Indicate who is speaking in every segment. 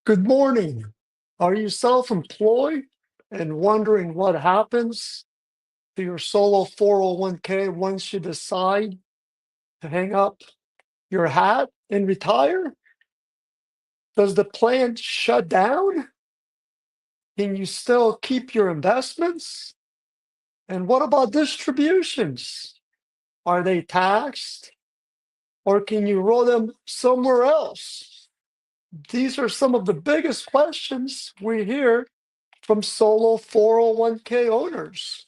Speaker 1: Good morning. Are you self-employed and wondering what happens to your solo 401k once you decide to hang up your hat and retire? Does the plan shut down? Can you still keep your investments? And what about distributions? Are they taxed or can you roll them somewhere else? These are some of the biggest questions we hear from solo 401k owners.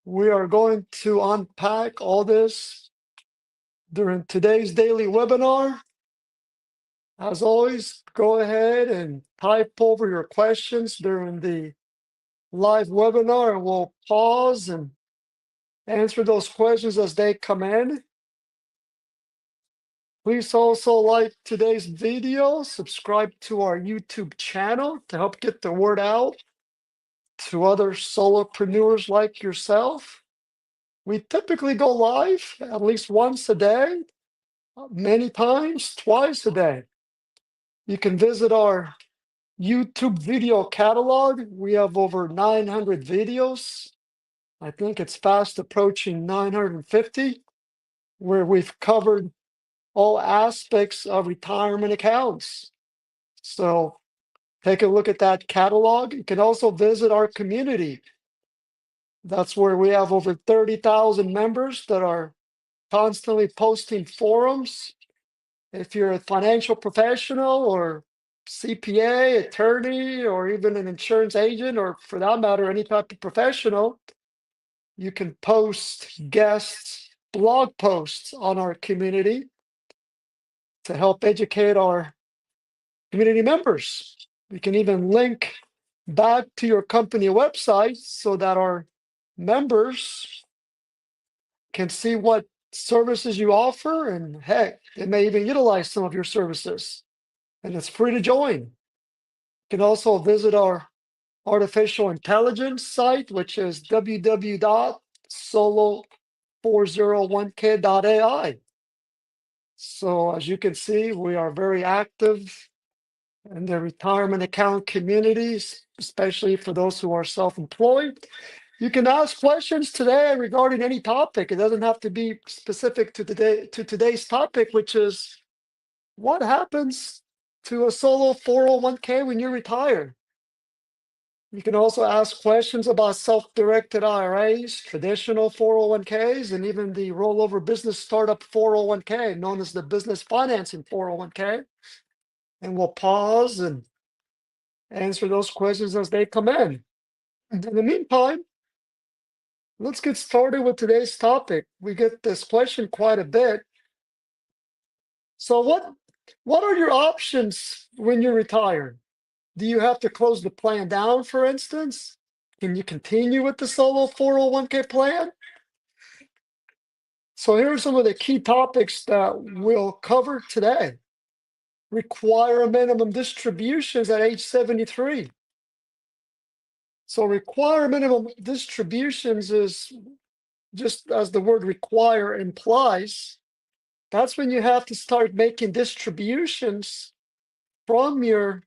Speaker 1: We are going to unpack all this during today's daily webinar. As always, go ahead and type over your questions during the live webinar, and we'll pause and answer those questions as they come in. Please also like today's video, subscribe to our YouTube channel to help get the word out to other solopreneurs like yourself. We typically go live at least once a day, many times, twice a day. You can visit our YouTube video catalog. We have over 900 videos. I think it's fast approaching 950, where we've covered all aspects of retirement accounts. So take a look at that catalog. You can also visit our community. That's where we have over 30,000 members that are constantly posting forums. If you're a financial professional or CPA, attorney, or even an insurance agent, or for that matter, any type of professional, you can post guest blog posts on our community to help educate our community members. We can even link back to your company website so that our members can see what services you offer, and heck, they may even utilize some of your services. And it's free to join. You can also visit our artificial intelligence site, which is www.solo401k.ai. So as you can see, we are very active in the retirement account communities, especially for those who are self-employed. You can ask questions today regarding any topic. It doesn't have to be specific to today's topic, which is what happens to a solo 401k when you retire. You can also ask questions about self-directed IRAs, traditional 401ks, and even the rollover business startup 401k, known as the business financing 401k. And we'll pause and answer those questions as they come in. In the meantime, let's get started with today's topic. We get this question quite a bit. So what are your options when you retire? Do you have to close the plan down, for instance? Can you continue with the solo 401k plan? So here are some of the key topics that we'll cover today. Require minimum distributions at age 73. So require minimum distributions is, just as the word require implies, that's when you have to start making distributions from your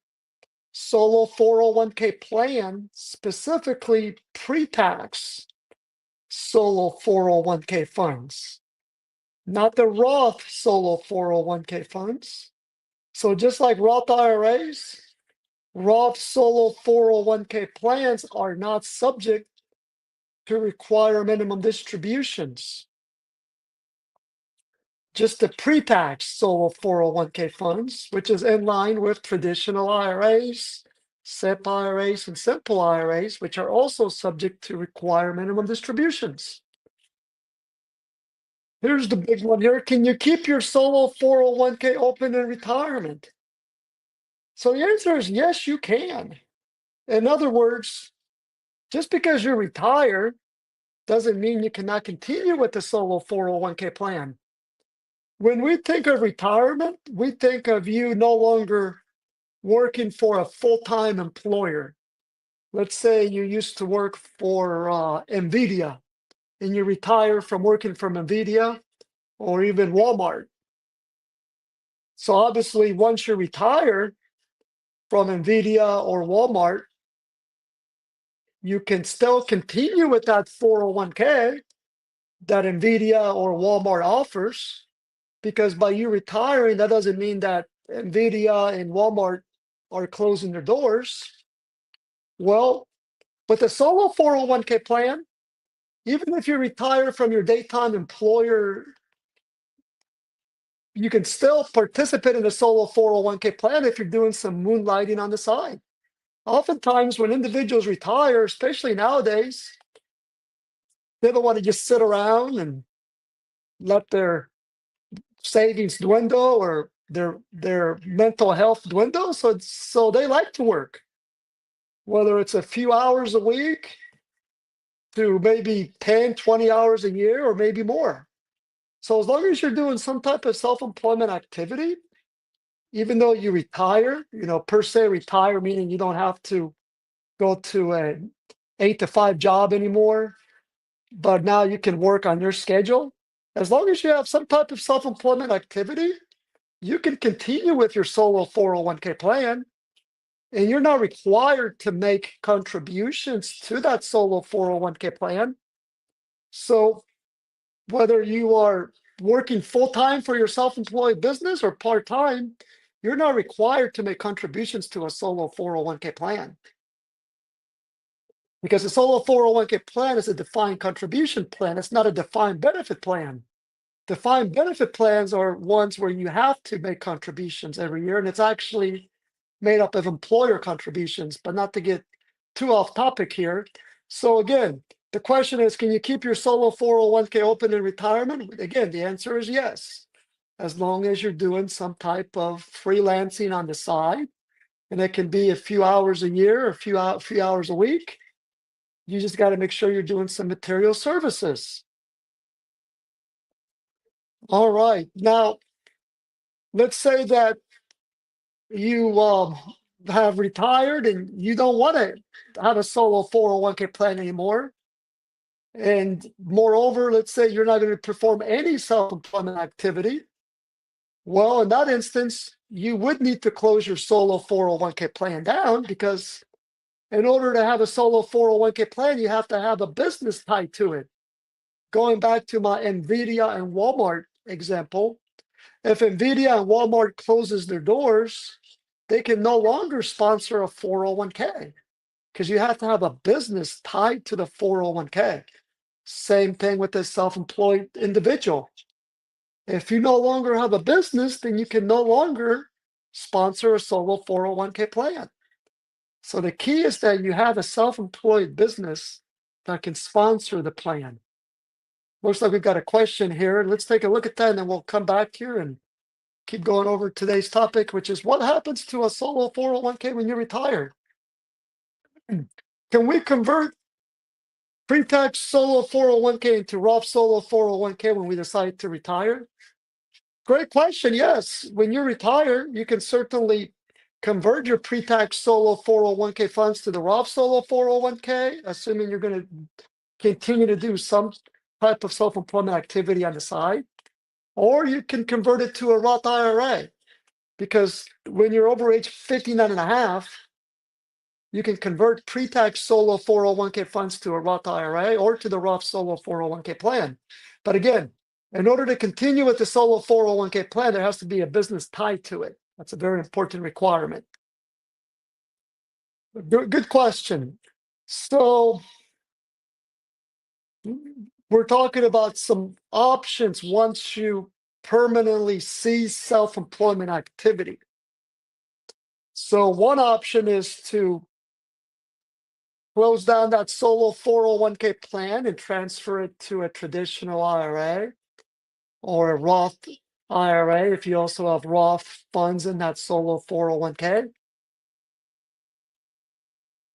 Speaker 1: solo 401k plan, specifically pre-tax solo 401k funds, not the Roth solo 401k funds. So just like Roth IRAs, Roth solo 401k plans are not subject to require minimum distributions. Just the pre-tax solo 401k funds, which is in line with traditional IRAs, SEP IRAs, and simple IRAs, which are also subject to require minimum distributions. Here's the big one here. Can you keep your solo 401k open in retirement? So the answer is yes, you can. In other words, just because you're retired doesn't mean you cannot continue with the solo 401k plan. When we think of retirement, we think of you no longer working for a full-time employer. Let's say you used to work for NVIDIA and you retire from working from NVIDIA or even Walmart. So obviously, once you retire, from Nvidia or Walmart, you can still continue with that 401k that Nvidia or Walmart offers, because by you retiring, that doesn't mean that Nvidia and Walmart are closing their doors. Well, with a solo 401k plan, even if you retire from your daytime employer, you can still participate in a solo 401k plan if you're doing some moonlighting on the side. Oftentimes, when individuals retire, especially nowadays, they don't want to just sit around and let their savings dwindle or their mental health dwindle. So they like to work, whether it's a few hours a week to maybe 10, 20 hours a year or maybe more. So as long as you're doing some type of self-employment activity, even though you retire, per se retire, meaning you don't have to go to a 8 to 5 job anymore, but now you can work on your schedule. As long as you have some type of self-employment activity, you can continue with your solo 401k plan, and you're not required to make contributions to that solo 401k plan. So whether you are working full-time for your self-employed business or part-time, you're not required to make contributions to a solo 401k plan, because a solo 401k plan is a defined contribution plan. It's not a defined benefit plan. Defined benefit plans are ones where you have to make contributions every year, and it's actually made up of employer contributions. But not to get too off topic here. So again, the question is, can you keep your solo 401k open in retirement? Again, the answer is yes, as long as you're doing some type of freelancing on the side, and it can be a few hours a year, or few hours a week. You just got to make sure you're doing some material services. All right. Now, let's say that you have retired and you don't want to have a solo 401k plan anymore. And moreover, let's say you're not going to perform any self-employment activity. Well, in that instance, you would need to close your solo 401k plan down, because in order to have a solo 401k plan, you have to have a business tied to it. Going back to my Nvidia and Walmart example, if Nvidia and Walmart closes their doors, they can no longer sponsor a 401k, because you have to have a business tied to the 401k. Same thing with the self-employed individual. If you no longer have a business, then you can no longer sponsor a solo 401k plan. So the key is that you have a self-employed business that can sponsor the plan. Looks like we've got a question here. Let's take a look at that, and then we'll come back here and keep going over today's topic, which is what happens to a solo 401k when you retire? Can we convert pre-tax solo 401k into Roth solo 401k when we decide to retire? Great question. Yes. When you retire, you can certainly convert your pre-tax solo 401k funds to the Roth solo 401k, assuming you're going to continue to do some type of self-employment activity on the side. Or you can convert it to a Roth IRA, because when you're over age 59 and a half, you can convert pre-tax solo 401k funds to a Roth IRA or to the Roth solo 401k plan. But again, in order to continue with the solo 401k plan, there has to be a business tied to it. That's a very important requirement. Good question. So we're talking about some options once you permanently cease self-employment activity. So one option is to close down that solo 401k plan and transfer it to a traditional IRA or a Roth IRA if you also have Roth funds in that solo 401k.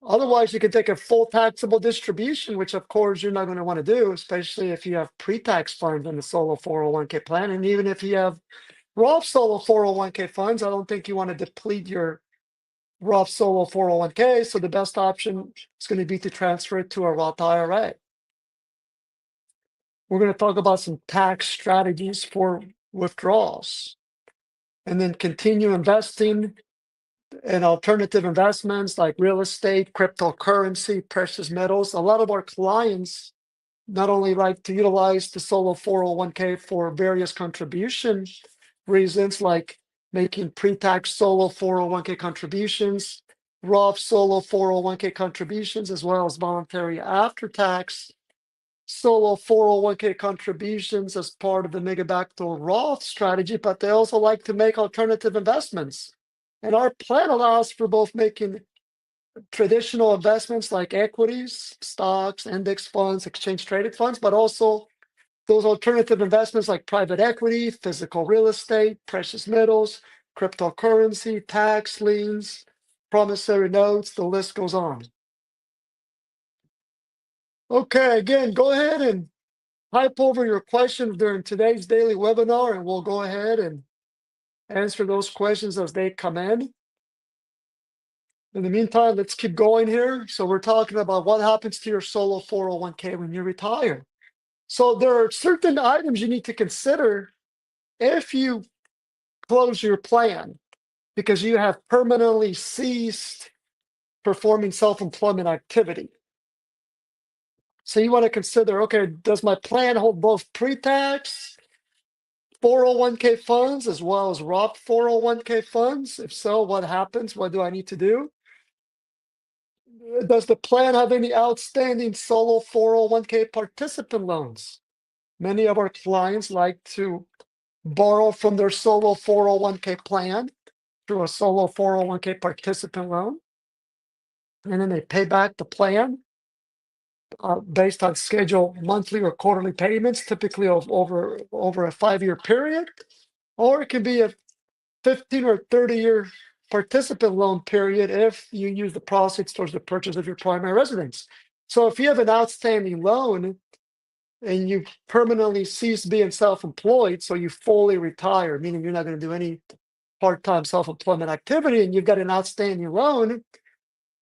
Speaker 1: Otherwise, you can take a full taxable distribution, which of course you're not going to want to do, especially if you have pre-tax funds in the solo 401k plan. And even if you have Roth solo 401k funds, I don't think you want to deplete your Roth solo 401k. So the best option is going to be to transfer it to a Roth IRA. We're going to talk about some tax strategies for withdrawals, and then continue investing and alternative investments like real estate, cryptocurrency, precious metals. A lot of our clients not only like to utilize the solo 401k for various contribution reasons like making pre-tax solo 401k contributions, Roth solo 401k contributions, as well as voluntary after-tax solo 401k contributions as part of the mega backdoor Roth strategy, but they also like to make alternative investments. And our plan allows for both making traditional investments like equities, stocks, index funds, exchange traded funds, but also those alternative investments like private equity, physical real estate, precious metals, cryptocurrency, tax liens, promissory notes, the list goes on. Okay, again, go ahead and type over your questions during today's daily webinar, and we'll go ahead and answer those questions as they come in. In the meantime, let's keep going here. So we're talking about what happens to your solo 401k when you retire. So there are certain items you need to consider if you close your plan because you have permanently ceased performing self-employment activity. So you want to consider, okay, does my plan hold both pre-tax 401k funds as well as Roth 401k funds? If so, what happens? What do I need to do? Does the plan have any outstanding solo 401k participant loans? Many of our clients like to borrow from their solo 401k plan through a solo 401k participant loan, and then they pay back the plan based on scheduled monthly or quarterly payments, typically over a 5-year period, or it can be a 15 or 30-year participant loan period if you use the proceeds towards the purchase of your primary residence. So if you have an outstanding loan and you permanently cease being self-employed, so you fully retire, meaning you're not going to do any part-time self-employment activity, and you've got an outstanding loan,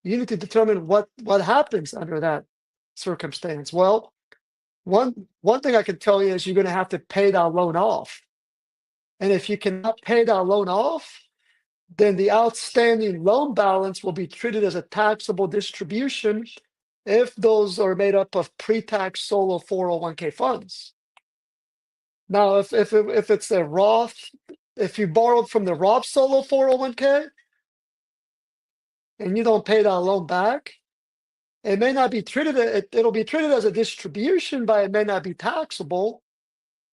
Speaker 1: you need to determine what happens under that circumstance. Well, one thing I can tell you is you're going to have to pay that loan off. And if you cannot pay that loan off, then the outstanding loan balance will be treated as a taxable distribution if those are made up of pre-tax solo 401k funds. Now, if it's a Roth, if you borrowed from the Roth solo 401k and you don't pay that loan back, it may not be treated, it'll be treated as a distribution, but it may not be taxable.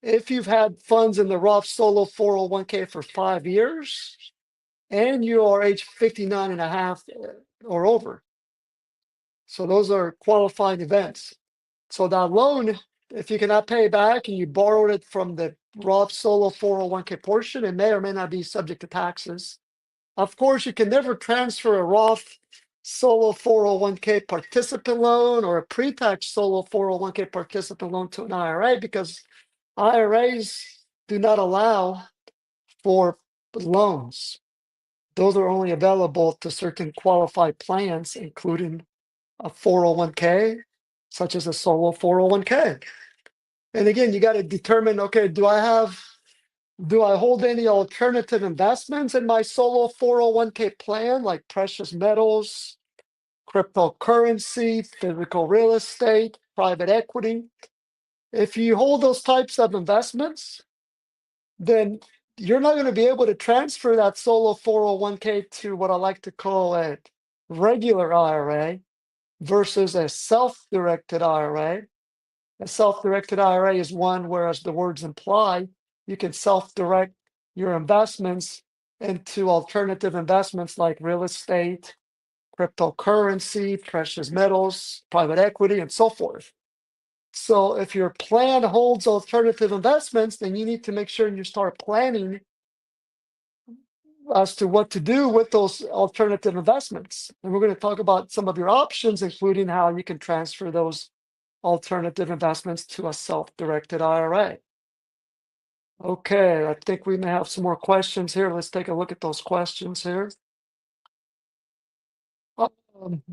Speaker 1: If you've had funds in the Roth solo 401k for 5 years and you are age 59 and a half or over. So those are qualifying events. So that loan, if you cannot pay back and you borrowed it from the Roth solo 401k portion, it may or may not be subject to taxes. Of course, you can never transfer a Roth solo 401k participant loan or a pre-tax solo 401k participant loan to an IRA because IRAs do not allow for loans. Those are only available to certain qualified plans, including a 401k, such as a solo 401k. And again, you got to determine, okay, do I hold any alternative investments in my solo 401k plan, like precious metals, cryptocurrency, physical real estate, private equity? If you hold those types of investments, then you're not going to be able to transfer that solo 401k to what I like to call a regular IRA versus a self-directed IRA. A self-directed IRA is one where, as the words imply, you can self-direct your investments into alternative investments like real estate, cryptocurrency, precious metals, private equity, and so forth. So if your plan holds alternative investments, then you need to make sure you start planning as to what to do with those alternative investments. And we're going to talk about some of your options, including how you can transfer those alternative investments to a self-directed IRA. Okay, I think we may have some more questions here. Let's take a look at those questions here.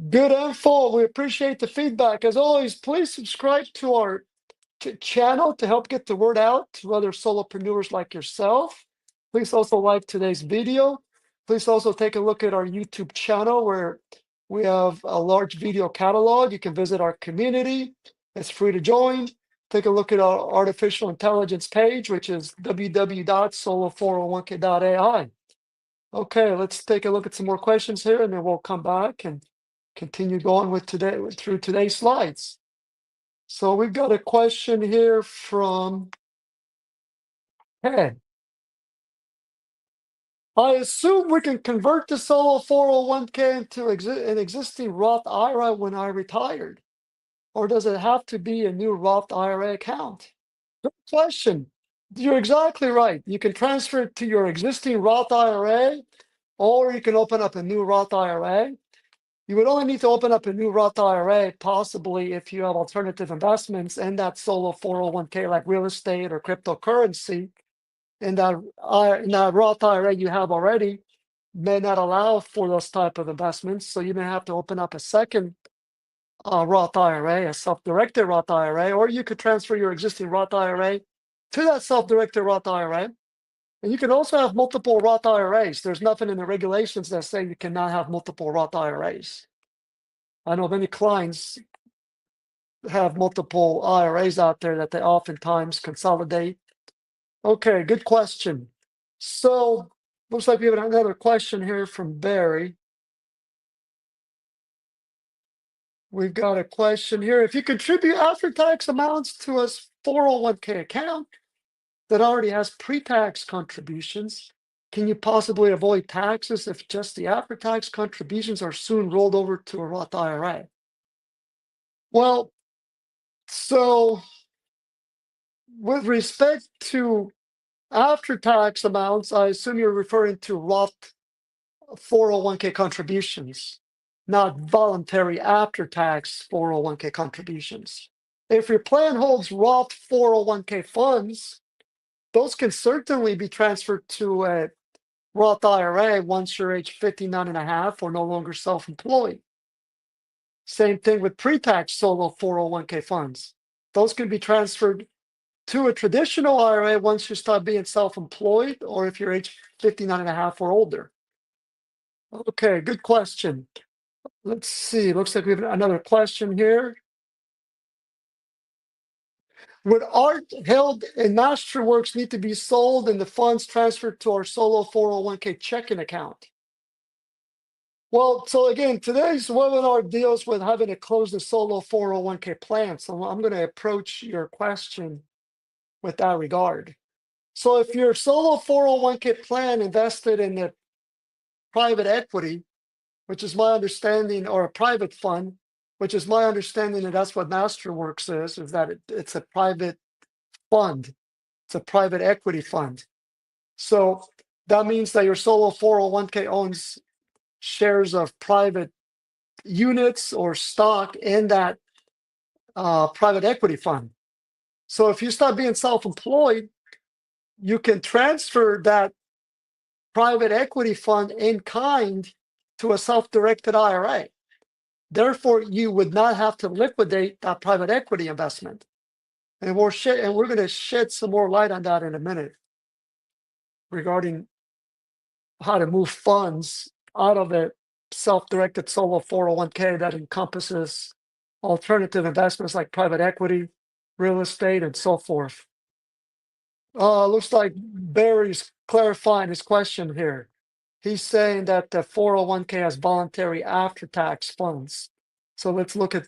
Speaker 1: Good info. We appreciate the feedback. As always, please subscribe to our channel to help get the word out to other solopreneurs like yourself. Please also like today's video. Please also take a look at our YouTube channel where we have a large video catalog. You can visit our community. It's free to join. Take a look at our artificial intelligence page, which is www.solo401k.ai. Okay, let's take a look at some more questions here, and then we'll come back and continue going with through today's slides. So we've got a question here from Ted. I assume we can convert the solo 401k into an existing Roth IRA when I retired, or does it have to be a new Roth IRA account? Good question. You're exactly right. You can transfer it to your existing Roth IRA, or you can open up a new Roth IRA. You would only need to open up a new Roth IRA possibly if you have alternative investments in that solo 401k, like real estate or cryptocurrency. In that Roth IRA you have already may not allow for those type of investments. So you may have to open up a second Roth IRA, a self-directed Roth IRA, or you could transfer your existing Roth IRA to that self-directed Roth IRA. And you can also have multiple Roth IRAs. There's nothing in the regulations that say you cannot have multiple Roth IRAs. I know many clients have multiple IRAs out there that they oftentimes consolidate. Okay, good question. So looks like we have another question here from Barry. We've got a question here. If you contribute after-tax amounts to a 401k account that already has pre-tax contributions, can you possibly avoid taxes if just the after-tax contributions are soon rolled over to a Roth IRA? Well, so with respect to after-tax amounts, I assume you're referring to Roth 401k contributions, not voluntary after-tax 401k contributions. If your plan holds Roth 401k funds, those can certainly be transferred to a Roth IRA once you're age 59 and a half or no longer self-employed. Same thing with pre-tax solo 401k funds. Those can be transferred to a traditional IRA once you start being self-employed or if you're age 59 and a half or older. Okay, good question. Let's see. Looks like we have another question here. Would art held in Masterworks need to be sold and the funds transferred to our solo 401k checking account? Well, so again, today's webinar deals with having to close the solo 401k plan. So I'm going to approach your question with that regard. So if your solo 401k plan invested in the private equity, which is my understanding, or a private fund, which is my understanding that that's what Masterworks is that it's a private fund. It's a private equity fund. So that means that your solo 401k owns shares of private units or stock in that private equity fund. So if you start being self-employed, you can transfer that private equity fund in kind to a self-directed IRA. Therefore, you would not have to liquidate that private equity investment. And we're going to shed some more light on that in a minute regarding how to move funds out of a self-directed solo 401k that encompasses alternative investments like private equity, real estate, and so forth. Looks like Barry's clarifying his question here. He's saying that the 401k has voluntary after-tax funds. So let's look at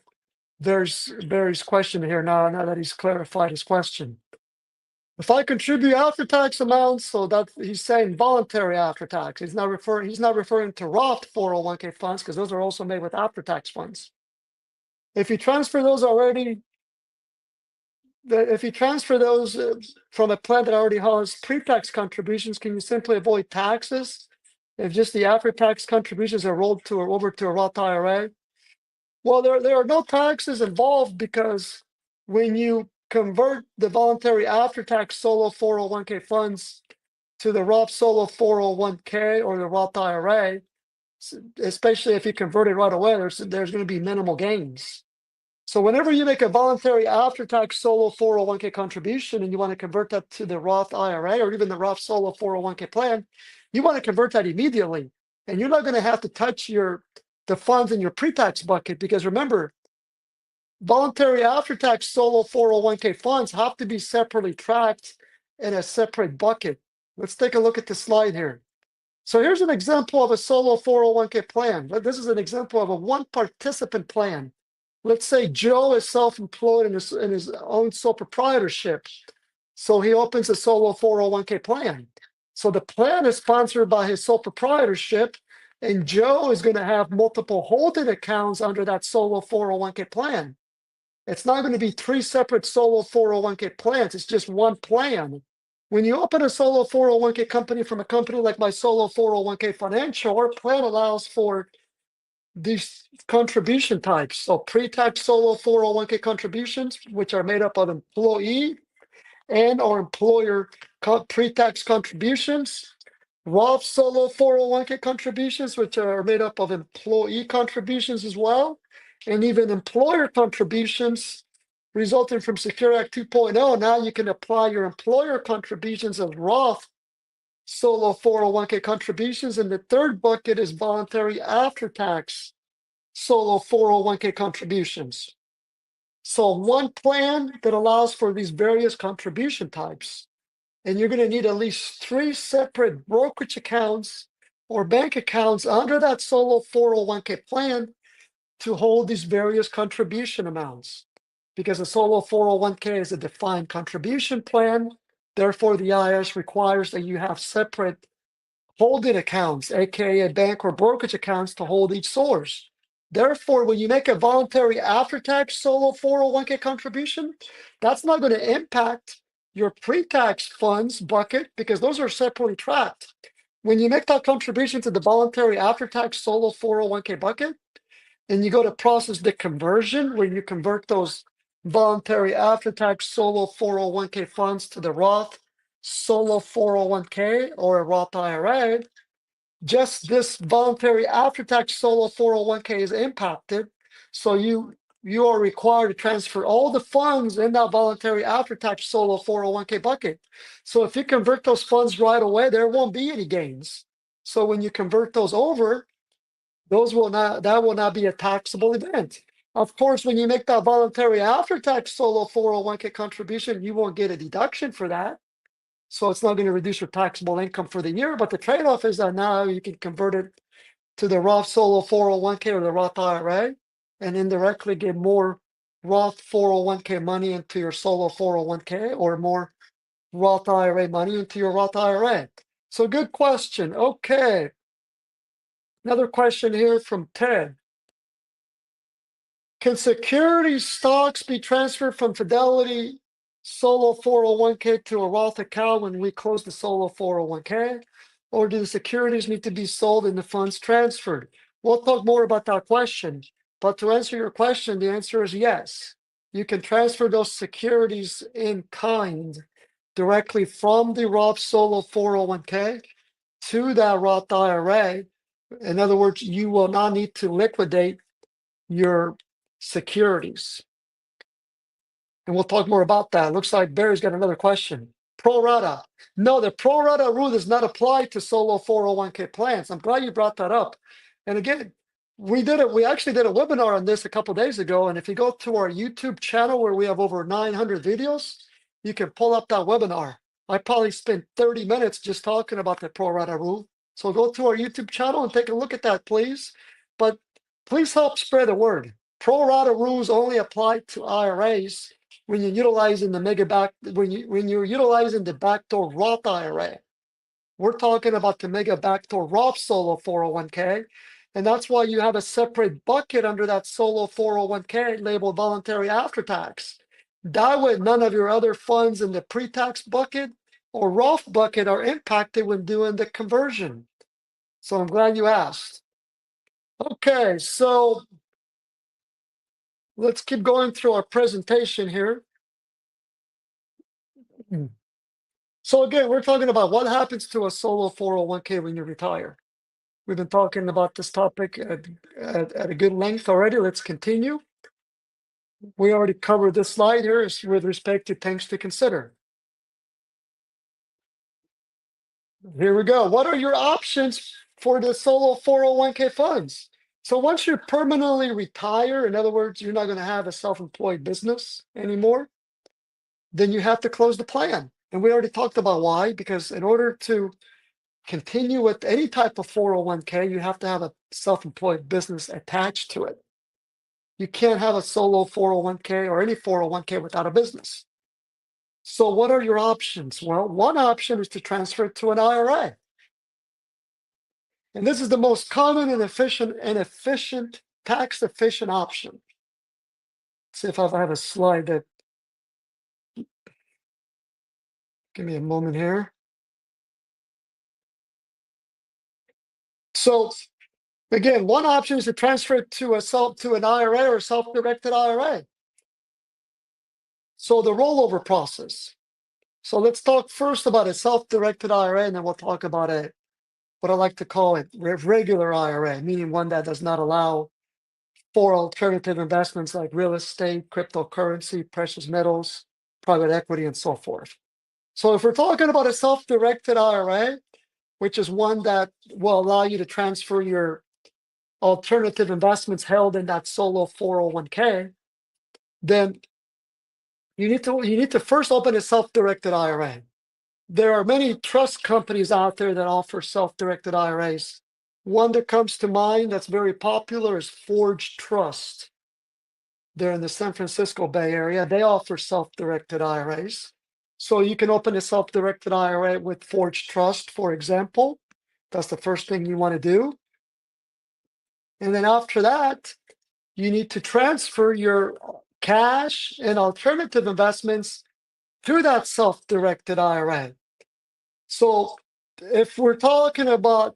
Speaker 1: Barry's question here now that he's clarified his question. If I contribute after-tax amounts, so that he's saying voluntary after-tax. He's not referring to Roth 401k funds because those are also made with after-tax funds. If you transfer those from a plan that already has pre-tax contributions, can you simply avoid taxes if just the after-tax contributions are rolled over to a Roth IRA? Well, there are no taxes involved because when you convert the voluntary after-tax solo 401k funds to the Roth solo 401k or the Roth IRA, especially if you convert it right away, there's going to be minimal gains. So whenever you make a voluntary after-tax solo 401k contribution and you want to convert that to the Roth IRA or even the Roth solo 401k plan, you want to convert that immediately. And you're not going to have to touch the funds in your pre-tax bucket, because remember, voluntary after-tax solo 401k funds have to be separately tracked in a separate bucket. Let's take a look at the slide here. So here's an example of a solo 401k plan. This is an example of a one participant plan. Let's say Joe is self-employed in his own sole proprietorship. So he opens a solo 401k plan. So the plan is sponsored by his sole proprietorship, and Joe is going to have multiple holding accounts under that solo 401k plan. It's not going to be three separate solo 401k plans. It's just one plan. When you open a solo 401k company from a company like my solo 401k financial, our plan allows for these contribution types. So pre-tax solo 401k contributions, which are made up of employee and or employer pre-tax contributions. Roth solo 401k contributions, which are made up of employee contributions as well, and even employer contributions resulting from Secure Act 2.0. Now you can apply your employer contributions as Roth solo 401k contributions. And the third bucket is voluntary after-tax solo 401k contributions. So one plan that allows for these various contribution types. And you're going to need at least three separate brokerage accounts or bank accounts under that solo 401k plan to hold these various contribution amounts. Because a solo 401k is a defined contribution plan. Therefore, the IRS requires that you have separate holding accounts, aka bank or brokerage accounts, to hold each source. Therefore, when you make a voluntary after-tax solo 401k contribution, that's not going to impact your pre-tax funds bucket because those are separately tracked. When you make that contribution to the voluntary after-tax solo 401k bucket, and you go to process the conversion, where you convert those voluntary after-tax solo 401k funds to the Roth solo 401k or a Roth IRA, just this voluntary after-tax solo 401k is impacted. So you are required to transfer all the funds in that voluntary after-tax solo 401k bucket. So if you convert those funds right away, there won't be any gains. So when you convert those over, that will not be a taxable event. Of course, when you make that voluntary after-tax solo 401k contribution, you won't get a deduction for that. So it's not going to reduce your taxable income for the year. But the trade-off is that now you can convert it to the Roth solo 401k or the Roth IRA and indirectly get more Roth 401k money into your solo 401k or more Roth IRA money into your Roth IRA. So good question. Okay. Another question here from Ted. Can securities stocks be transferred from Fidelity solo 401k to a Roth account when we close the solo 401k? Or do the securities need to be sold and the funds transferred? We'll talk more about that question. But to answer your question, the answer is yes. You can transfer those securities in kind directly from the Roth solo 401k to that Roth IRA. In other words, you will not need to liquidate your securities. And we'll talk more about that. Looks like Barry's got another question. Pro rata. No, the pro rata rule does not apply to solo 401k plans. I'm glad you brought that up. And again, we actually did a webinar on this a couple days ago. And if you go to our YouTube channel where we have over 900 videos, you can pull up that webinar. I probably spent 30 minutes just talking about the pro rata rule. So go to our YouTube channel and take a look at that, please. But please help spread the word. Pro rata rules only apply to IRAs when you're utilizing when you're utilizing the backdoor Roth IRA. We're talking about the mega backdoor Roth solo 401k, and that's why you have a separate bucket under that solo 401k labeled voluntary after tax. That way, none of your other funds in the pre-tax bucket or Roth bucket are impacted when doing the conversion. So I'm glad you asked. Okay, so let's keep going through our presentation here. So again, we're talking about what happens to a solo 401k when you retire. We've been talking about this topic at a good length already. Let's continue. We already covered this slide here with respect to things to consider. Here we go. What are your options for the solo 401k funds? So once you permanently retire, in other words, you're not going to have a self-employed business anymore, then you have to close the plan. And we already talked about why, because in order to continue with any type of 401k, you have to have a self-employed business attached to it. You can't have a solo 401k or any 401k without a business. So what are your options? Well, one option is to transfer it to an IRA. And this is the most common and efficient, tax-efficient option. Let's see if I have a slide that, give me a moment here. So again, one option is to transfer it to an IRA or self-directed IRA. So the rollover process. So let's talk first about a self-directed IRA, and then we'll talk about what I like to call a regular IRA, meaning one that does not allow for alternative investments like real estate, cryptocurrency, precious metals, private equity, and so forth. So if we're talking about a self-directed IRA, which is one that will allow you to transfer your alternative investments held in that solo 401k, then you need to first open a self-directed IRA. There are many trust companies out there that offer self-directed IRAs. One that comes to mind that's very popular is Forge Trust. They're in the San Francisco Bay Area. They offer self-directed IRAs. So you can open a self-directed IRA with Forge Trust, for example. That's the first thing you want to do. And then after that, you need to transfer your cash and alternative investments to that self-directed IRA. So if we're talking about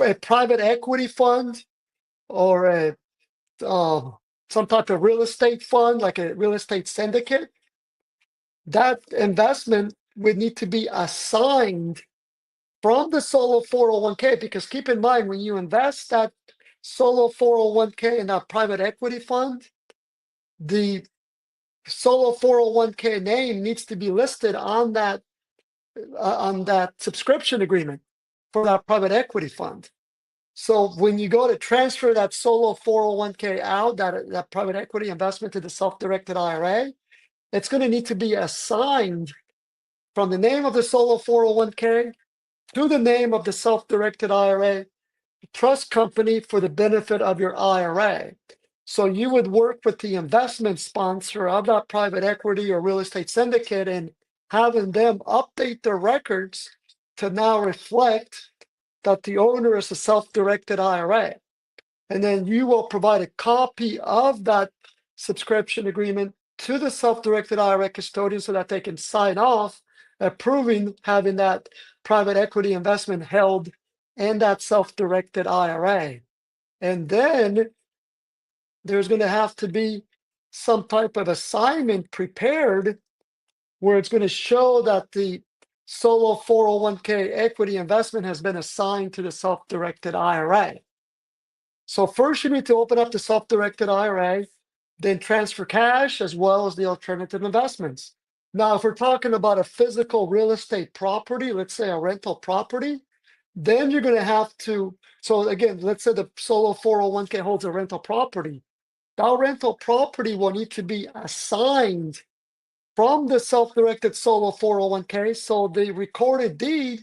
Speaker 1: a private equity fund or some type of real estate fund, like a real estate syndicate, that investment would need to be assigned from the solo 401k, because keep in mind, when you invest that solo 401k in that private equity fund, the solo 401k name needs to be listed on that subscription agreement for that private equity fund. So when you go to transfer that solo 401k out, that private equity investment to the self-directed IRA, it's going to need to be assigned from the name of the solo 401k to the name of the self-directed IRA trust company for the benefit of your IRA. So you would work with the investment sponsor of that private equity or real estate syndicate and having them update their records to now reflect that the owner is a self-directed IRA. And then you will provide a copy of that subscription agreement to the self-directed IRA custodian so that they can sign off approving having that private equity investment held in that self-directed IRA. And then there's going to have to be some type of assignment prepared where it's going to show that the solo 401k equity investment has been assigned to the self-directed IRA. So first you need to open up the self-directed IRA, then transfer cash as well as the alternative investments. Now, if we're talking about a physical real estate property, let's say a rental property, then you're going to have to, so again, let's say the solo 401k holds a rental property. That rental property will need to be assigned from the self-directed solo 401k. So the recorded deed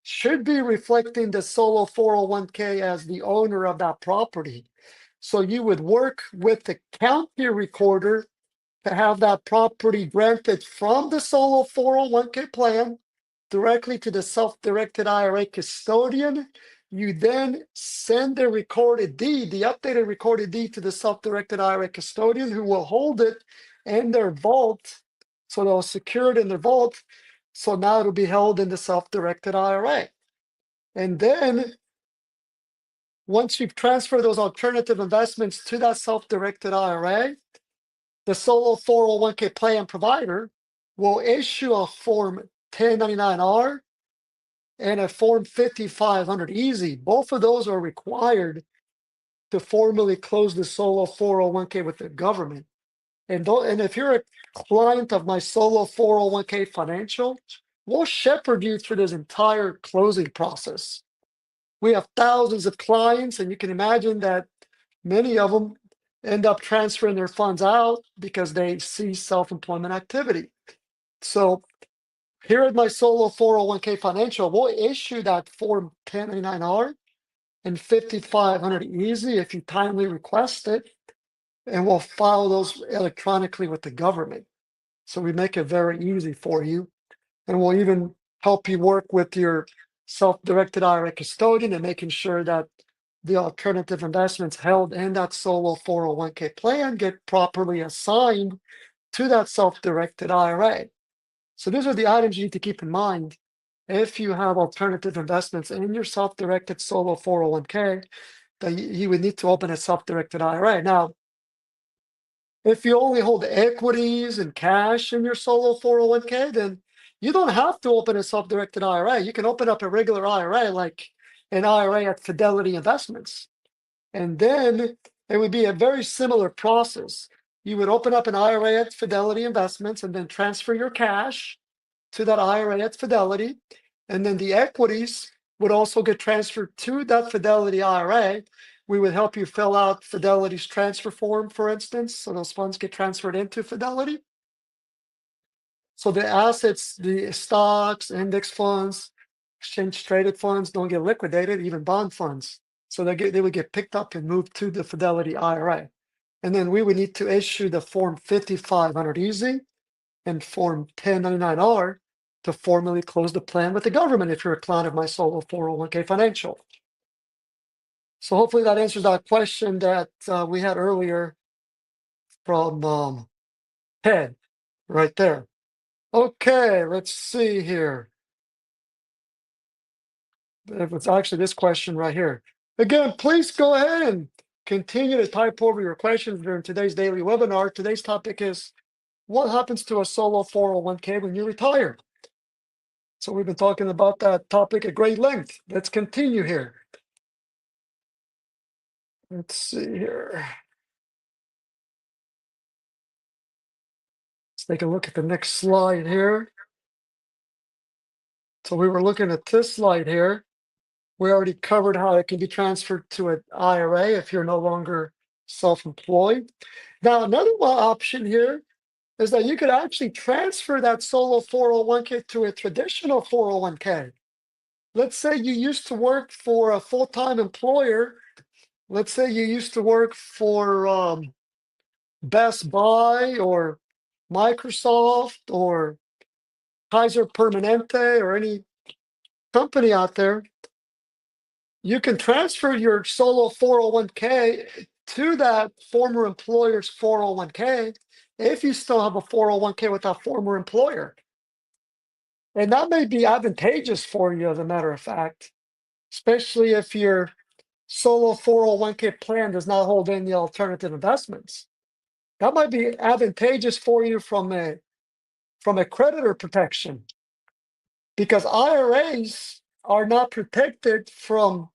Speaker 1: should be reflecting the solo 401k as the owner of that property. So you would work with the county recorder to have that property granted from the solo 401k plan directly to the self-directed IRA custodian. You then send the recorded deed, the updated recorded deed, to the self-directed IRA custodian, who will hold it in their vault. So they'll secure it in their vault. So now it'll be held in the self-directed IRA. And then once you've transferred those alternative investments to that self-directed IRA, the solo 401k plan provider will issue a Form 1099-R and a Form 5500 Easy. Both of those are required to formally close the solo 401k with the government. And if you're a client of my solo 401k financial, we'll shepherd you through this entire closing process. We have thousands of clients, and you can imagine that many of them end up transferring their funds out because they cease self-employment activity. So here at my solo 401k financial, we'll issue that Form 1099-R and 5500 easy if you timely request it, and we'll file those electronically with the government. So we make it very easy for you, and we'll even help you work with your self-directed IRA custodian and making sure that the alternative investments held in that solo 401k plan get properly assigned to that self-directed IRA. So these are the items you need to keep in mind if you have alternative investments in your self-directed solo 401k, that you would need to open a self-directed IRA. Now, if you only hold equities and cash in your solo 401k, then you don't have to open a self-directed IRA. You can open up a regular IRA, like an IRA at Fidelity Investments. And then it would be a very similar process. You would open up an IRA at Fidelity Investments and then transfer your cash to that IRA at Fidelity. And then the equities would also get transferred to that Fidelity IRA. We would help you fill out Fidelity's transfer form, for instance, so those funds get transferred into Fidelity. So the assets, the stocks, index funds, exchange traded funds don't get liquidated, even bond funds. So they would get picked up and moved to the Fidelity IRA. And then we would need to issue the Form 5500 easy and Form 1099-R to formally close the plan with the government if you're a client of my solo 401k financial. So hopefully that answers that question that we had earlier from Ted right there. Okay, let's see here. If it's actually this question right here. Again, please go ahead and continue to type over your questions during today's daily webinar. Today's topic is what happens to a solo 401k when you retire? So we've been talking about that topic at great length. Let's continue here. Let's see here. Let's take a look at the next slide here. So we were looking at this slide here. We already covered how it can be transferred to an IRA if you're no longer self-employed. Now, another option here is that you could actually transfer that solo 401k to a traditional 401k. Let's say you used to work for a full-time employer. Let's say you used to work for Best Buy or Microsoft or Kaiser Permanente or any company out there. You can transfer your solo 401k to that former employer's 401k if you still have a 401k with that former employer. And that may be advantageous for you, as a matter of fact, especially if your solo 401k plan does not hold any alternative investments. That might be advantageous for you from a creditor protection, because IRAs are not protected from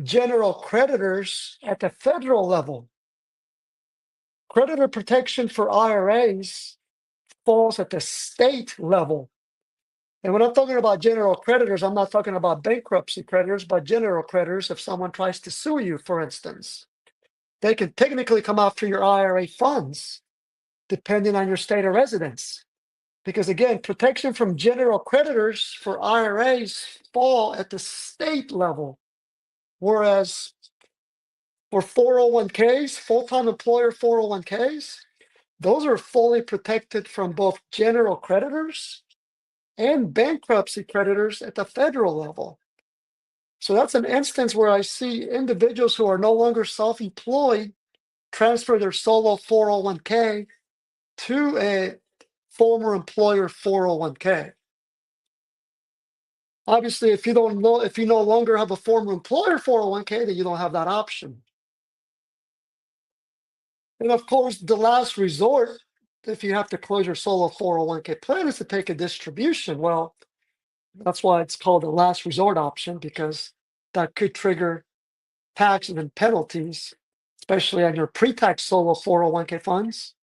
Speaker 1: general creditors at the federal level. Creditor protection for IRAs falls at the state level. And when I'm talking about general creditors, I'm not talking about bankruptcy creditors, but general creditors. If someone tries to sue you, for instance, they can technically come after your IRA funds, depending on your state of residence. Because again, protection from general creditors for IRAs fall at the state level, whereas for 401ks, full-time employer 401ks, those are fully protected from both general creditors and bankruptcy creditors at the federal level. So that's an instance where I see individuals who are no longer self-employed transfer their solo 401k to a former employer 401k. Obviously, if you no longer have a former employer 401k, then you don't have that option. And of course, the last resort, if you have to close your solo 401k plan, is to take a distribution. Well, that's why it's called a last resort option, because that could trigger taxes and penalties, especially on your pre-tax solo 401k funds.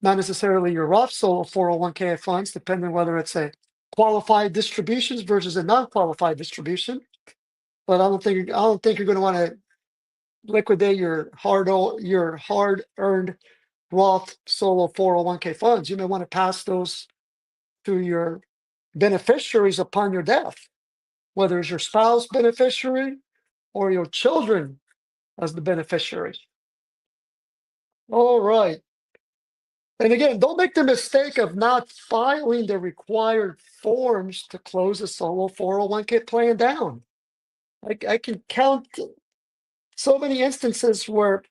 Speaker 1: not necessarily your Roth solo 401k funds, depending whether it's a qualified distributions versus a non-qualified distribution. But I don't think you're going to want to liquidate your hard-earned Roth solo 401k funds. You may want to pass those to your beneficiaries upon your death, whether it's your spouse beneficiary or your children as the beneficiary. All right. And again, don't make the mistake of not filing the required forms to close a solo 401k plan down. I can count so many instances where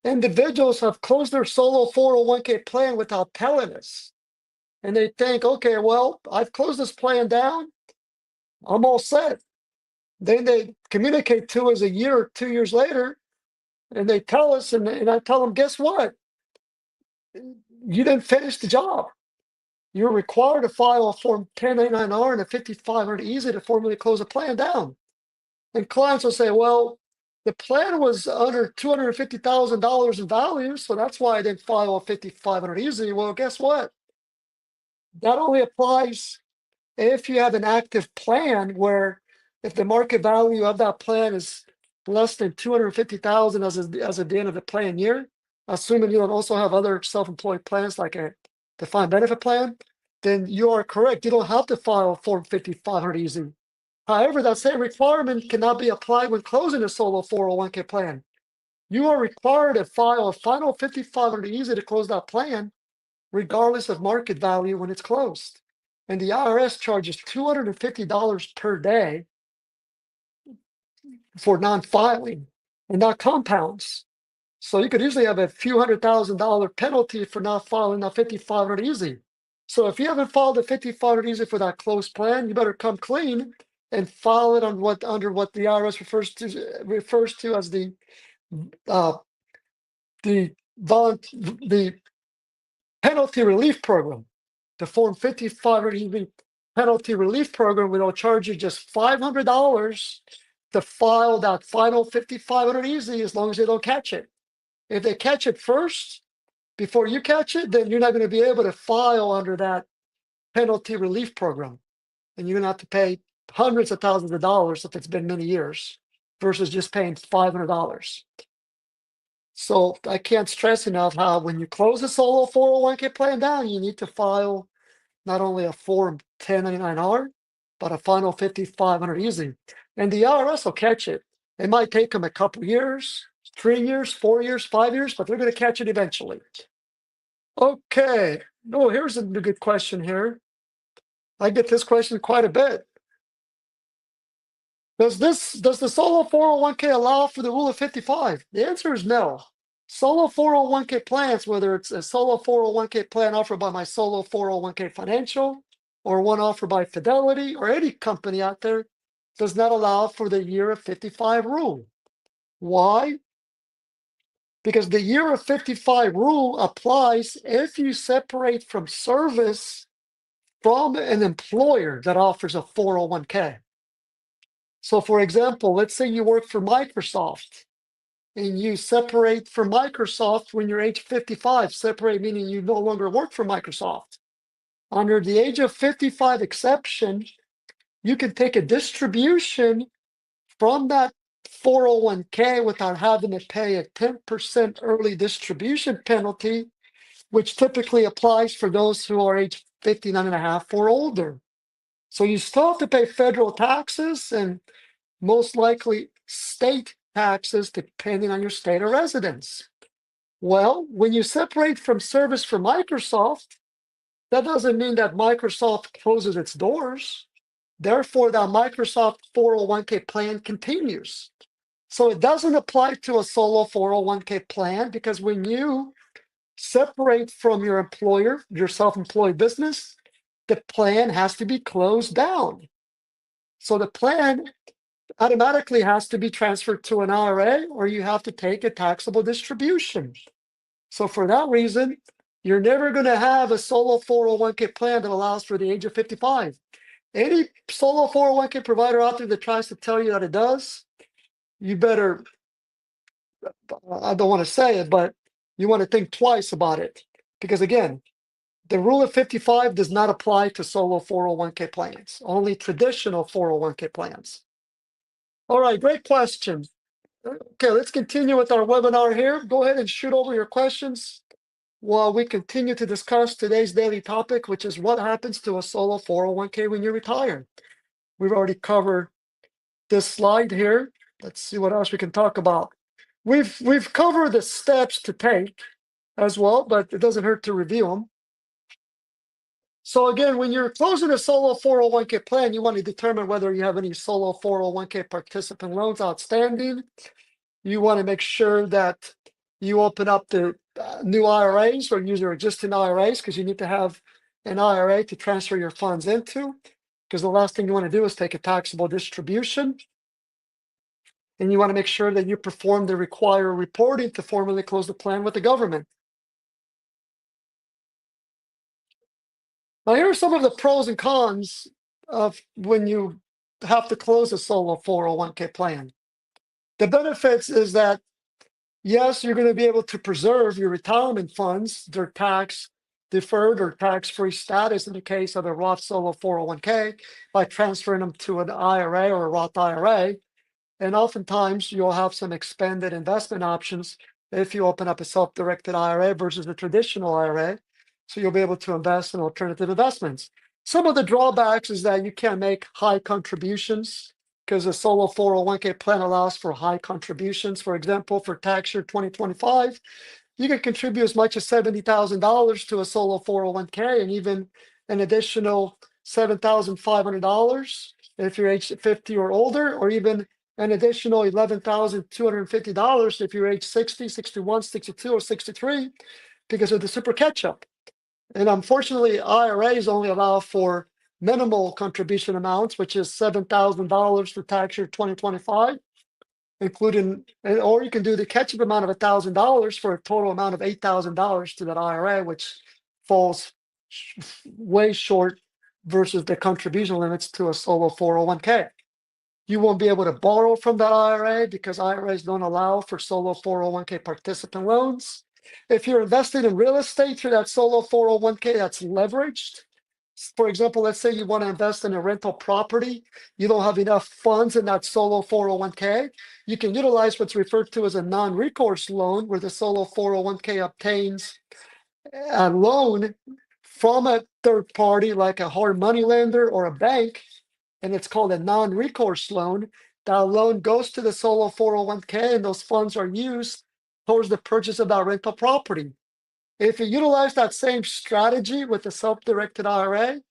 Speaker 1: individuals have closed their solo 401k plan without telling us. And they think, okay, well, I've closed this plan down. I'm all set. Then they communicate to us a year or 2 years later, and they tell us, and I tell them, guess what? You didn't finish the job. You're required to file a Form 1099-R and a 5500 easy to formally close a plan down. And clients will say, well, the plan was under $250,000 in value, so that's why I didn't file a 5500 easy. Well, guess what? That only applies if you have an active plan where if the market value of that plan is less than 250,000 as of the end of the plan year, assuming you don't also have other self-employed plans like a defined benefit plan, then you are correct. You don't have to file Form 5500 easy. However, that same requirement cannot be applied when closing a solo 401k plan. You are required to file a final 5500 easy to close that plan, regardless of market value when it's closed. And the IRS charges $250 per day for non-filing, and that compounds. So you could easily have a few $100,000 penalty for not filing a 5500 easy. So if you haven't filed a 5500 easy for that closed plan, you better come clean and file it on under what the IRS refers to as the penalty relief program. The Form 5500 easy penalty relief program will charge you just $500 to file that final 5500 easy as long as they don't catch it. If they catch it first, before you catch it, then you're not going to be able to file under that penalty relief program. And you're going to have to pay hundreds of thousands of dollars if it's been many years versus just paying $500. So I can't stress enough how when you close a solo 401k plan down, you need to file not only a Form 1099-R, but a final 5500 easy. And the IRS will catch it. It might take them a couple years, 3 years, 4 years, 5 years, but they're going to catch it eventually. Okay. Oh, here's a good question here. I get this question quite a bit. Does the solo 401k allow for the rule of 55? The answer is no. Solo 401k plans, whether it's a solo 401k plan offered by my solo 401k financial or one offered by Fidelity or any company out there, does not allow for the year of 55 rule. Why? Because the year of 55 rule applies if you separate from service from an employer that offers a 401k. So for example, let's say you work for Microsoft and you separate from Microsoft when you're age 55, separate meaning you no longer work for Microsoft. Under the age of 55 exception, you can take a distribution from that 401k without having to pay a 10% early distribution penalty, which typically applies for those who are age 59 and a half or older. So you still have to pay federal taxes and most likely state taxes depending on your state of residence. Well, when you separate from service for Microsoft, that doesn't mean that Microsoft closes its doors. Therefore, that Microsoft 401k plan continues. So it doesn't apply to a solo 401k plan because when you separate from your employer, your self-employed business, the plan has to be closed down. So the plan automatically has to be transferred to an IRA or you have to take a taxable distribution. So for that reason, you're never going to have a solo 401k plan that allows for the age of 55. Any solo 401k provider out there that tries to tell you that it does, you better, I don't want to say it, but you want to think twice about it Because again, the rule of 55 does not apply to solo 401k plans, only traditional 401k plans. All right, great question. Okay, let's continue with our webinar here. Go ahead and shoot over your questions while we continue to discuss today's daily topic, which is what happens to a solo 401k when you retire. We've already covered this slide here. Let's see what else we can talk about. We've covered the steps to take as well, but it doesn't hurt to review them. So again, when you're closing a solo 401k plan, you want to determine whether you have any solo 401k participant loans outstanding. You want to make sure that you open up the new IRAs or use your existing IRAs, because you need to have an IRA to transfer your funds into, because the last thing you want to do is take a taxable distribution. And you want to make sure that you perform the required reporting to formally close the plan with the government. Now, here are some of the pros and cons of when you have to close a solo 401k plan. The benefits is that, yes, you're going to be able to preserve your retirement funds, their tax deferred or tax-free status in the case of a Roth solo 401k, by transferring them to an IRA or a Roth IRA. And oftentimes you'll have some expanded investment options if you open up a self-directed IRA versus a traditional IRA. So you'll be able to invest in alternative investments. Some of the drawbacks is that you can't make high contributions because a solo 401k plan allows for high contributions. For example, for tax year 2025, you can contribute as much as $70,000 to a solo 401k, and even an additional $7,500 if you're age 50 or older, or even an additional $11,250 if you're age 60, 61, 62, or 63, because of the super catch-up. And unfortunately, IRAs only allow for minimal contribution amounts, which is $7,000 for tax year 2025, including, or you can do the catch-up amount of $1,000 for a total amount of $8,000 to that IRA, which falls way short versus the contribution limits to a solo 401k. You won't be able to borrow from that IRA because IRAs don't allow for solo 401k participant loans. If you're invested in real estate through that solo 401k that's leveraged, for example, let's say you want to invest in a rental property, you don't have enough funds in that solo 401k, you can utilize what's referred to as a non-recourse loan, where the solo 401k obtains a loan from a third party like a hard money lender or a bank, and it's called a non-recourse loan. That loan goes to the solo 401k, and those funds are used towards the purchase of that rental property. If you utilize that same strategy with the self-directed IRA,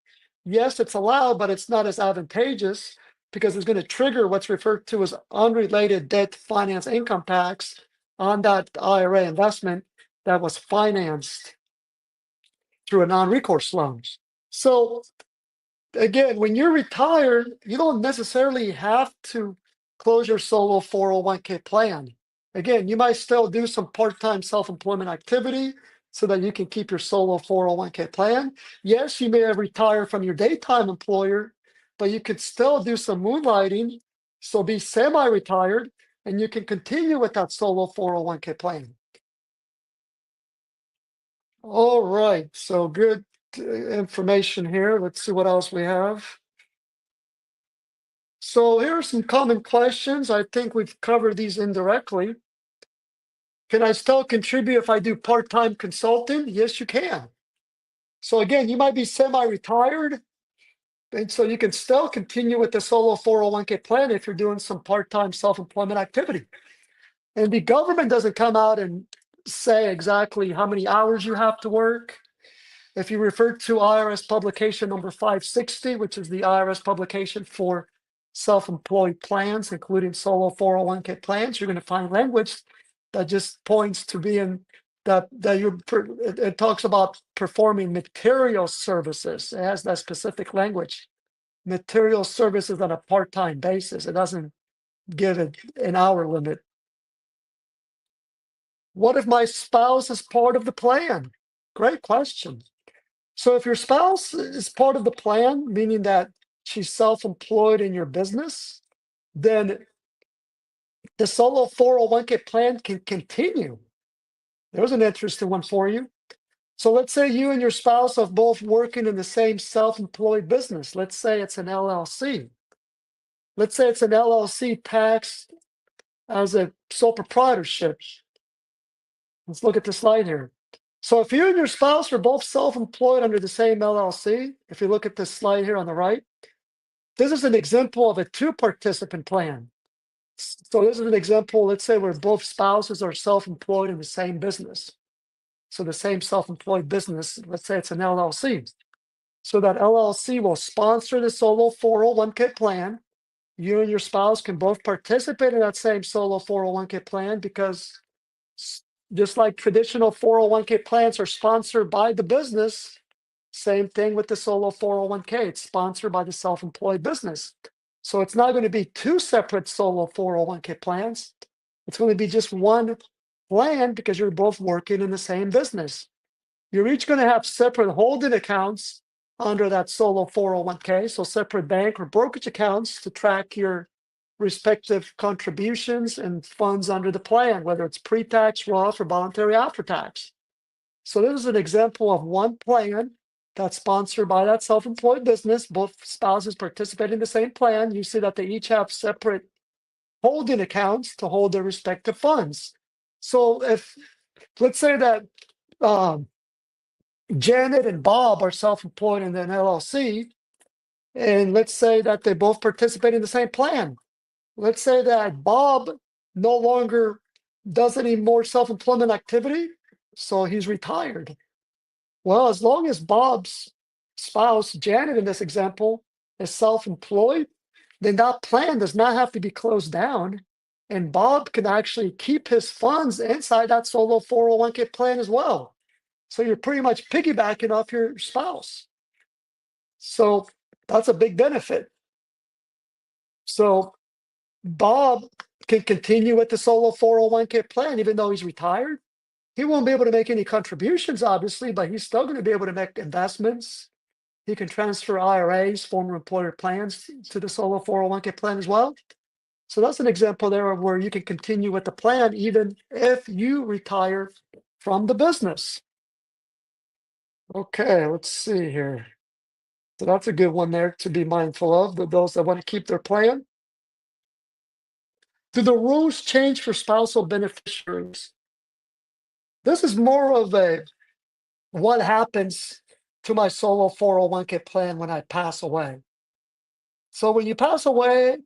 Speaker 1: yes, it's allowed, but it's not as advantageous because it's going to trigger what's referred to as unrelated debt finance income tax on that IRA investment that was financed through a non-recourse loan. So again, when you're retired, you don't necessarily have to close your solo 401k plan. Again, you might still do some part-time self-employment activity so that you can keep your solo 401k plan. Yes, you may have retired from your daytime employer, but you could still do some moonlighting, so be semi-retired, and you can continue with that solo 401k plan. All right, so good information here. Let's see what else we have. So here are some common questions. I think we've covered these indirectly. Can I still contribute if I do part-time consulting? Yes, you can. So again, you might be semi-retired, and so you can still continue with the solo 401k plan if you're doing some part-time self-employment activity. And the government doesn't come out and say exactly how many hours you have to work. If you refer to IRS publication number 560, which is the IRS publication for self-employed plans, including solo 401k plans, you're going to find language that just points to being that it talks about performing material services. It has that specific language, material services on a part-time basis. It doesn't give it an hour limit. What if my spouse is part of the plan? Great question. So if your spouse is part of the plan, meaning that she's self-employed in your business, then the solo 401k plan can continue. There's an interesting one for you. So let's say you and your spouse are both working in the same self-employed business. Let's say it's an LLC. Let's say it's an LLC taxed as a sole proprietorship. Let's look at the slide here. So if you and your spouse are both self-employed under the same LLC, if you look at this slide here on the right, this is an example of a two-participant plan. So this is an example, let's say where both spouses are self-employed in the same business. So the same self-employed business, let's say it's an LLC. So that LLC will sponsor the solo 401k plan. You and your spouse can both participate in that same solo 401k plan because just like traditional 401k plans are sponsored by the business, same thing with the solo 401k. It's sponsored by the self-employed business. So it's not going to be two separate solo 401k plans. It's going to be just one plan because you're both working in the same business. You're each going to have separate holding accounts under that solo 401k, so separate bank or brokerage accounts to track your respective contributions and funds under the plan, whether it's pre-tax, Roth, or voluntary after tax. So this is an example of one plan that's sponsored by that self-employed business. Both spouses participate in the same plan. You see that they each have separate holding accounts to hold their respective funds. So if, let's say that Janet and Bob are self-employed in an LLC, and let's say that they both participate in the same plan. Let's say that Bob no longer does any more self-employment activity, so he's retired. Well, as long as Bob's spouse, Janet, in this example, is self-employed, then that plan does not have to be closed down. And Bob can actually keep his funds inside that solo 401k plan as well. So you're pretty much piggybacking off your spouse. So that's a big benefit. So Bob can continue with the solo 401k plan, even though he's retired. He won't be able to make any contributions, obviously, but he's still going to be able to make investments. He can transfer IRAs, former employer plans, to the solo 401k plan as well. So that's an example there of where you can continue with the plan even if you retire from the business. Okay, let's see here. So that's a good one there to be mindful of, those that want to keep their plan. Do the rules change for spousal beneficiaries? This is more of a what happens to my solo 401k plan when I pass away. So when you pass away,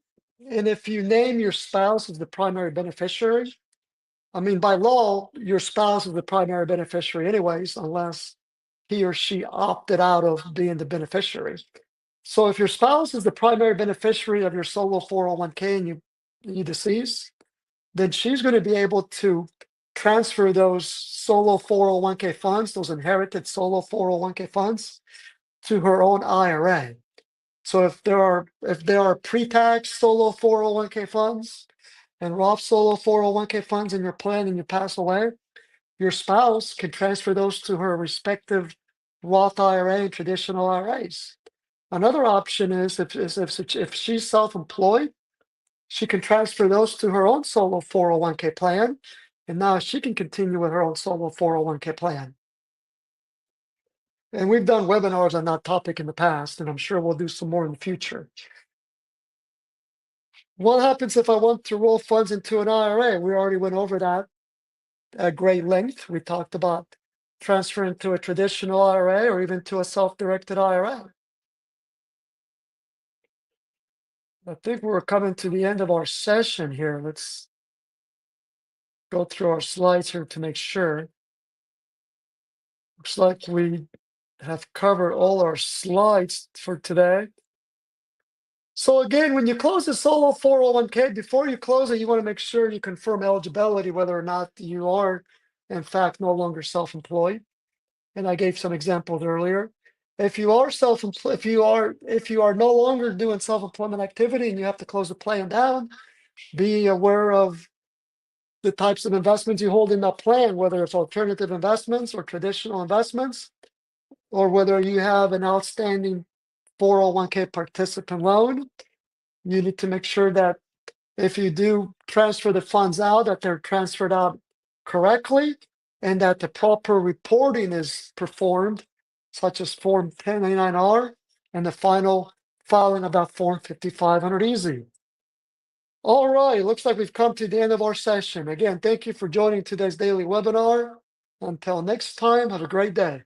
Speaker 1: and if you name your spouse as the primary beneficiary, I mean, by law, your spouse is the primary beneficiary anyways, unless he or she opted out of being the beneficiary. So if your spouse is the primary beneficiary of your solo 401k and you decease, then she's going to be able to transfer those solo 401k funds, those inherited solo 401k funds, to her own IRA. So if there are pre-tax solo 401k funds and Roth solo 401k funds in your plan and you pass away, your spouse can transfer those to her respective Roth IRA and traditional IRAs. Another option is if she's self-employed, she can transfer those to her own solo 401k plan, and now she can continue with her own solo 401k plan. And we've done webinars on that topic in the past, and I'm sure we'll do some more in the future. What happens if I want to roll funds into an IRA? We already went over that at great length. We talked about transferring to a traditional IRA or even to a self-directed IRA. I think we're coming to the end of our session here. Let's go through our slides here to make sure. Looks like we have covered all our slides for today. So again, when you close the solo 401k, before you close it, you want to make sure you confirm eligibility, whether or not you are, in fact, no longer self-employed. And I gave some examples earlier. If you are self-employed, if you are no longer doing self-employment activity and you have to close the plan down, be aware of the types of investments you hold in that plan, whether it's alternative investments or traditional investments, or whether you have an outstanding 401k participant loan. You need to make sure that if you do transfer the funds out, that they're transferred out correctly and that the proper reporting is performed, such as Form 1099-R and the final filing about Form 5500-EZ. All right, looks like we've come to the end of our session. Again, thank you for joining today's daily webinar. Until next time, have a great day.